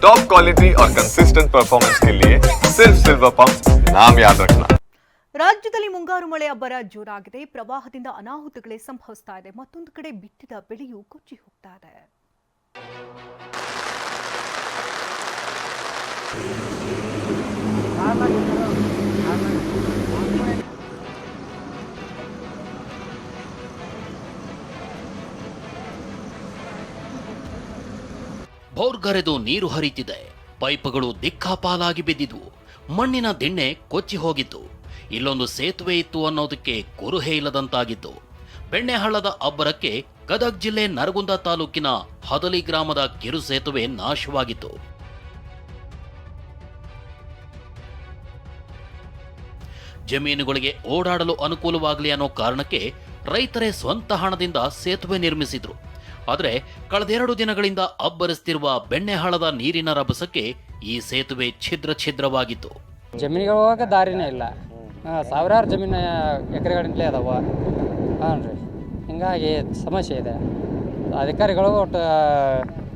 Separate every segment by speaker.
Speaker 1: Top quality और consistent performance के लिए सिर्फ सिल्वर पंप नाम याद रखना।
Speaker 2: ರಾಜ್ಯದಲ್ಲಿ ಮುಂಗಾರು ಮಳೆ ಅಬ್ಬರ ಜೋರಾಗಿದೆ. ಪ್ರವಾಹದಿಂದ ಅನಾಹುತಗಳೇ ಸಂಭವಿಸ್ತಾ ಇದೆ. ಮತ್ತೊಂದು ಕಡೆ ಬಿತ್ತಿದ ಬೆಳೆಯೂ ಕೊಚ್ಚಿ ಹೋಗ್ತಾ ಇದೆ.
Speaker 3: ಬೋರ್ಗರೆದು ನೀರು ಹರಿತಿದೆ. ಪೈಪ್ಗಳು ದಿಕ್ಕಾಪಾಲಾಗಿ ಬಿದ್ದಿದ್ವು. ಮಣ್ಣಿನ ದಿಣ್ಣೆ ಕೊಚ್ಚಿ ಹೋಗಿತ್ತು. ಇಲ್ಲೊಂದು ಸೇತುವೆ ಇತ್ತು ಅನ್ನೋದಕ್ಕೆ ಕುರುಹೇ ಇಲ್ಲದಂತಾಗಿತ್ತು. ಬೆಣ್ಣೆಹಳ್ಳದ ಅಬ್ಬರಕ್ಕೆ ಗದಗ ಜಿಲ್ಲೆ ನರಗುಂದ ತಾಲೂಕಿನ ಹದಲಿ ಗ್ರಾಮದ ಕಿರು ಸೇತುವೆ ನಾಶವಾಗಿತ್ತು. ಜಮೀನುಗಳಿಗೆ ಓಡಾಡಲು ಅನುಕೂಲವಾಗಲಿ ಅನ್ನೋ ಕಾರಣಕ್ಕೆ ರೈತರೇ ಸ್ವಂತ ಹಣದಿಂದ ಸೇತುವೆ ನಿರ್ಮಿಸಿದ್ರು. ಆದರೆ ಕಳೆದೆರಡು ದಿನಗಳಿಂದ ಅಬ್ಬರಿಸುತ್ತಿರುವ ಬೆಣ್ಣೆಹಳ್ಳದ ನೀರಿನ ರಭಸಕ್ಕೆ ಈ ಸೇತುವೆ ಛಿದ್ರವಾಗಿತ್ತು.
Speaker 4: ಜಮೀನಿಗೆ ಹೋಗಕ್ಕೆ ದಾರಿನೇ ಇಲ್ಲ. ಸಾವಿರಾರು ಜಮೀನು ಎಕರೆಗಳಿಂದಲೇ ಅದಾವ. ಹಾಂ ರೀ, ಹಿಂಗಾಗಿ ಸಮಸ್ಯೆ ಇದೆ. ಅಧಿಕಾರಿಗಳು ಒಟ್ಟು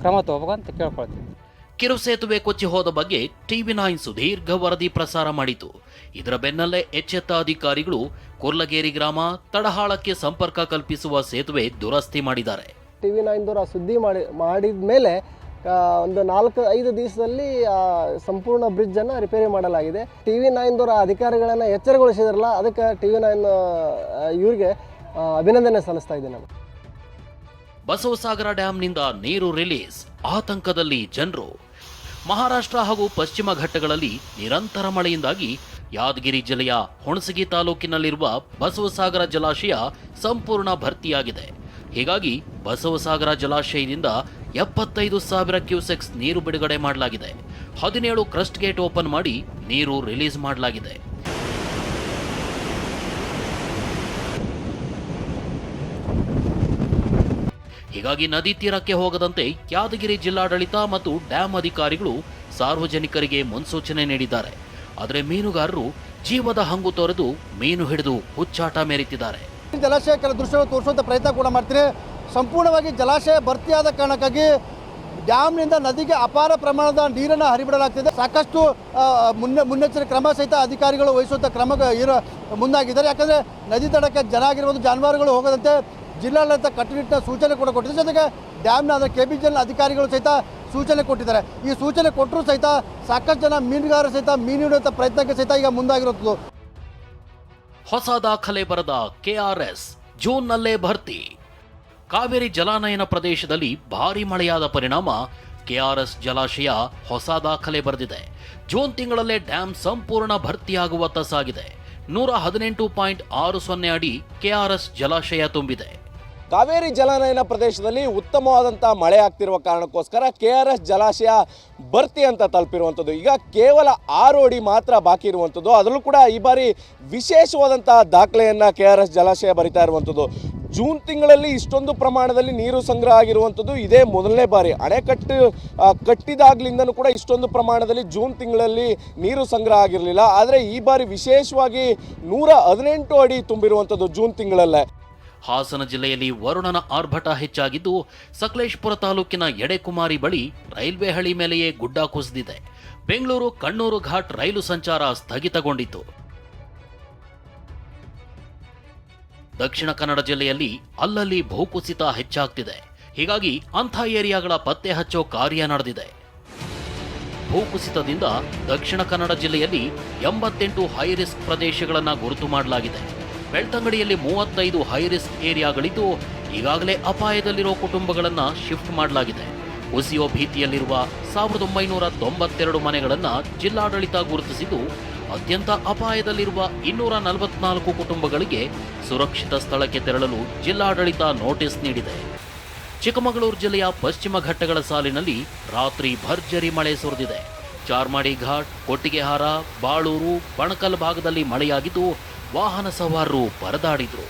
Speaker 4: ಕ್ರಮ ತಗೋಬೇಕಂತ ಕೇಳ್ಕೊಳ್ತೀವಿ.
Speaker 3: ಕಿರು ಸೇತುವೆ ಕೊಚ್ಚಿ ಹೋದ ಬಗ್ಗೆ TV9 ಸುದೀರ್ಘ ವರದಿ ಪ್ರಸಾರ ಮಾಡಿತು. ಇದರ ಬೆನ್ನಲ್ಲೇ ಎಚ್ಚೆತ್ತ ಅಧಿಕಾರಿಗಳು ಕುರ್ಲಗೇರಿ ಗ್ರಾಮ ತಡಹಾಳಕ್ಕೆ ಸಂಪರ್ಕ ಕಲ್ಪಿಸುವ ಸೇತುವೆ ದುರಸ್ತಿ ಮಾಡಿದ್ದಾರೆ.
Speaker 5: TV9 ದವರು ಸುದ್ದಿ ಮಾಡಿದ ಮೇಲೆ ಒಂದು 4-5 ದಿವಸದಲ್ಲಿ ಸಂಪೂರ್ಣ ಬ್ರಿಡ್ಜನ್ನು ರಿಪೇರಿ ಮಾಡಲಾಗಿದೆ. TV9 ದವರ ಅಧಿಕಾರಿಗಳನ್ನು ಎಚ್ಚರಗೊಳಿಸಿದ್ರಲ್ಲ, ಅದಕ್ಕೆ TV9 ಇವರಿಗೆ ಅಭಿನಂದನೆ ಸಲ್ಲಿಸ್ತಾ ಇದ್ದೀನಿ ನಾನು.
Speaker 3: ಬಸವಸಾಗರ ಡ್ಯಾಂನಿಂದ ನೀರು ರಿಲೀಸ್, ಆತಂಕದಲ್ಲಿ ಜನರು. ಮಹಾರಾಷ್ಟ್ರ ಹಾಗೂ ಪಶ್ಚಿಮ ಘಟ್ಟಗಳಲ್ಲಿ ನಿರಂತರ ಮಳೆಯಿಂದಾಗಿ ಯಾದಗಿರಿ ಜಿಲ್ಲೆಯ ಹುಣಸಗಿ ತಾಲೂಕಿನಲ್ಲಿರುವ ಬಸವಸಾಗರ ಜಲಾಶಯ ಸಂಪೂರ್ಣ ಭರ್ತಿಯಾಗಿದೆ. ಹೀಗಾಗಿ ಬಸವಸಾಗರ ಜಲಾಶಯದಿಂದ 75,000 ಕ್ಯೂಸೆಕ್ಸ್ ನೀರು ಬಿಡುಗಡೆ ಮಾಡಲಾಗಿದೆ. 17 ಕ್ರಸ್ಟ್ ಗೇಟ್ ಓಪನ್ ಮಾಡಿ ನೀರು ರಿಲೀಸ್ ಮಾಡಲಾಗಿದೆ. ಹೀಗಾಗಿ ನದಿ ತೀರಕ್ಕೆ ಹೋಗದಂತೆ ಯಾದಗಿರಿ ಜಿಲ್ಲಾಡಳಿತ ಮತ್ತು ಡ್ಯಾಂ ಅಧಿಕಾರಿಗಳು ಸಾರ್ವಜನಿಕರಿಗೆ ಮುನ್ಸೂಚನೆ ನೀಡಿದ್ದಾರೆ. ಆದರೆ ಮೀನುಗಾರರು ಜೀವದ ಹಂಗು ತೊರೆದು ಮೀನು ಹಿಡಿದು ಹುಚ್ಚಾಟ ಮೆರೆತಿದ್ದಾರೆ.
Speaker 6: ಜಲಾಶಯ ಕೆಲ ದೃಶ್ಯಗಳು ತೋರಿಸುವಂಥ ಪ್ರಯತ್ನ ಕೂಡ ಮಾಡ್ತೀನಿ. ಸಂಪೂರ್ಣವಾಗಿ ಜಲಾಶಯ ಭರ್ತಿಯಾದ ಕಾರಣಕ್ಕಾಗಿ ಡ್ಯಾಮ್ನಿಂದ ನದಿಗೆ ಅಪಾರ ಪ್ರಮಾಣದ ನೀರನ್ನು ಹರಿಬಿಡಲಾಗ್ತಿದೆ. ಸಾಕಷ್ಟು ಮುನ್ನೆಚ್ಚರಿಕೆ ಕ್ರಮ ಸಹಿತ ಅಧಿಕಾರಿಗಳು ವಹಿಸುವಂಥ ಕ್ರಮ ಮುಂದಾಗಿದ್ದಾರೆ. ಯಾಕಂದರೆ ನದಿ ತಡಕ್ಕೆ ಜನ ಆಗಿರ್ಬೋದು, ಜಾನುವಾರುಗಳು ಹೋಗದಂತೆ ಜಿಲ್ಲಾಡಳಿತ ಕಟ್ಟುನಿಟ್ಟಿನ ಸೂಚನೆ ಕೂಡ ಕೊಟ್ಟಿದೆ. ಜೊತೆಗೆ ಡ್ಯಾಮ್ನ KBJL ಅಧಿಕಾರಿಗಳು ಸಹಿತ ಸೂಚನೆ ಕೊಟ್ಟಿದ್ದಾರೆ. ಈ ಸೂಚನೆ ಕೊಟ್ಟರೂ ಸಹಿತ ಸಾಕಷ್ಟು ಜನ ಮೀನುಗಾರರು ಸಹಿತ ಮೀನು ಹಿಡಿಯುವಂಥ ಪ್ರಯತ್ನಕ್ಕೆ ಸಹಿತ ಈಗ ಮುಂದಾಗಿರುತ್ತದೆ.
Speaker 3: ಹೊಸ ದಾಖಲೆ ಬರೆದ KRS ಜೂನ್ನಲ್ಲೇ ಭರ್ತಿ. ಕಾವೇರಿ ಜಲಾನಯನ ಪ್ರದೇಶದಲ್ಲಿ ಭಾರೀ ಮಳೆಯಾದ ಪರಿಣಾಮ KRS ಜಲಾಶಯ ಹೊಸ ದಾಖಲೆ ಬರೆದಿದೆ. ಜೂನ್ ತಿಂಗಳಲ್ಲೇ ಡ್ಯಾಂ ಸಂಪೂರ್ಣ ಭರ್ತಿಯಾಗುವತ್ತ ಸಾಗಿದೆ. 118.60 ಅಡಿ KRS ಜಲಾಶಯ ತುಂಬಿದೆ.
Speaker 7: ಕಾವೇರಿ ಜಲಾನಯನ ಪ್ರದೇಶದಲ್ಲಿ ಉತ್ತಮವಾದಂಥ ಮಳೆ ಆಗ್ತಿರುವ ಕಾರಣಕ್ಕೋಸ್ಕರ KRS ಜಲಾಶಯ ಭರ್ತಿ ಅಂತ ತಲುಪಿರುವಂಥದ್ದು. ಈಗ ಕೇವಲ 6 ಅಡಿ ಮಾತ್ರ ಬಾಕಿ ಇರುವಂಥದ್ದು. ಅದರಲ್ಲೂ ಕೂಡ ಈ ಬಾರಿ ವಿಶೇಷವಾದಂಥ ದಾಖಲೆಯನ್ನು KRS ಜಲಾಶಯ ಬರಿತಾ ಇರುವಂಥದ್ದು. ಜೂನ್ ತಿಂಗಳಲ್ಲಿ ಇಷ್ಟೊಂದು ಪ್ರಮಾಣದಲ್ಲಿ ನೀರು ಸಂಗ್ರಹ ಆಗಿರುವಂಥದ್ದು ಇದೇ ಮೊದಲನೇ ಬಾರಿ. ಅಣೆಕಟ್ಟು ಕಟ್ಟಿದಾಗ್ಲಿಂದನೂ ಕೂಡ ಇಷ್ಟೊಂದು ಪ್ರಮಾಣದಲ್ಲಿ ಜೂನ್ ತಿಂಗಳಲ್ಲಿ ನೀರು ಸಂಗ್ರಹ ಆಗಿರಲಿಲ್ಲ. ಆದರೆ ಈ ಬಾರಿ ವಿಶೇಷವಾಗಿ 118 ಅಡಿ ತುಂಬಿರುವಂಥದ್ದು ಜೂನ್ ತಿಂಗಳಲ್ಲೇ.
Speaker 3: ಹಾಸನ ಜಿಲ್ಲೆಯಲ್ಲಿ ವರುಣನ ಆರ್ಭಟ ಹೆಚ್ಚಾಗಿದ್ದು, ಸಕಲೇಶಪುರ ತಾಲೂಕಿನ ಎಡೆಕುಮಾರಿ ಬಳಿ ರೈಲ್ವೆ ಹಳಿ ಮೇಲೆಯೇ ಗುಡ್ಡ ಕುಸಿದಿದೆ. ಬೆಂಗಳೂರು ಕಣ್ಣೂರು ಘಾಟ್ ರೈಲು ಸಂಚಾರ ಸ್ಥಗಿತಗೊಂಡಿತು. ದಕ್ಷಿಣ ಕನ್ನಡ ಜಿಲ್ಲೆಯಲ್ಲಿ ಅಲ್ಲಲ್ಲಿ ಭೂಕುಸಿತ ಹೆಚ್ಚಾಗ್ತಿದೆ. ಹೀಗಾಗಿ ಅಂಥ ಏರಿಯಾಗಳ ಪತ್ತೆ ಹಚ್ಚೋ ಕಾರ್ಯ ನಡೆದಿದೆ. ಭೂಕುಸಿತದಿಂದ ದಕ್ಷಿಣ ಕನ್ನಡ ಜಿಲ್ಲೆಯಲ್ಲಿ 88 ಹೈ ರಿಸ್ಕ್ ಪ್ರದೇಶಗಳನ್ನು ಗುರುತು ಮಾಡಲಾಗಿದೆ. ಬೆಳ್ತಂಗಡಿಯಲ್ಲಿ 35 ಹೈ ರಿಸ್ಕ್ ಏರಿಯಾಗಳಿದ್ದು, ಈಗಾಗಲೇ ಅಪಾಯದಲ್ಲಿರೋ ಕುಟುಂಬಗಳನ್ನು ಶಿಫ್ಟ್ ಮಾಡಲಾಗಿದೆ. ಕುಸಿಯೋ ಭೀತಿಯಲ್ಲಿರುವ 1992 ಮನೆಗಳನ್ನು ಜಿಲ್ಲಾಡಳಿತ ಗುರುತಿಸಿದ್ದು, ಅತ್ಯಂತ ಅಪಾಯದಲ್ಲಿರುವ 244 ಕುಟುಂಬಗಳಿಗೆ ಸುರಕ್ಷಿತ ಸ್ಥಳಕ್ಕೆ ತೆರಳಲು ಜಿಲ್ಲಾಡಳಿತ ನೋಟಿಸ್ ನೀಡಿದೆ. ಚಿಕ್ಕಮಗಳೂರು ಜಿಲ್ಲೆಯ ಪಶ್ಚಿಮ ಘಟ್ಟಗಳ ಸಾಲಿನಲ್ಲಿ ರಾತ್ರಿ ಭರ್ಜರಿ ಮಳೆ ಸುರಿದಿದೆ. ಚಾರ್ಮಾಡಿ ಘಾಟ್, ಕೊಟ್ಟಿಗೆಹಾರ, ಬಾಳೂರು, ಬಣಕಲ್ ಭಾಗದಲ್ಲಿ ಮಳೆಯಾಗಿದ್ದು ವಾಹನ ಸವಾರರು ಪರದಾಡಿದ್ರು.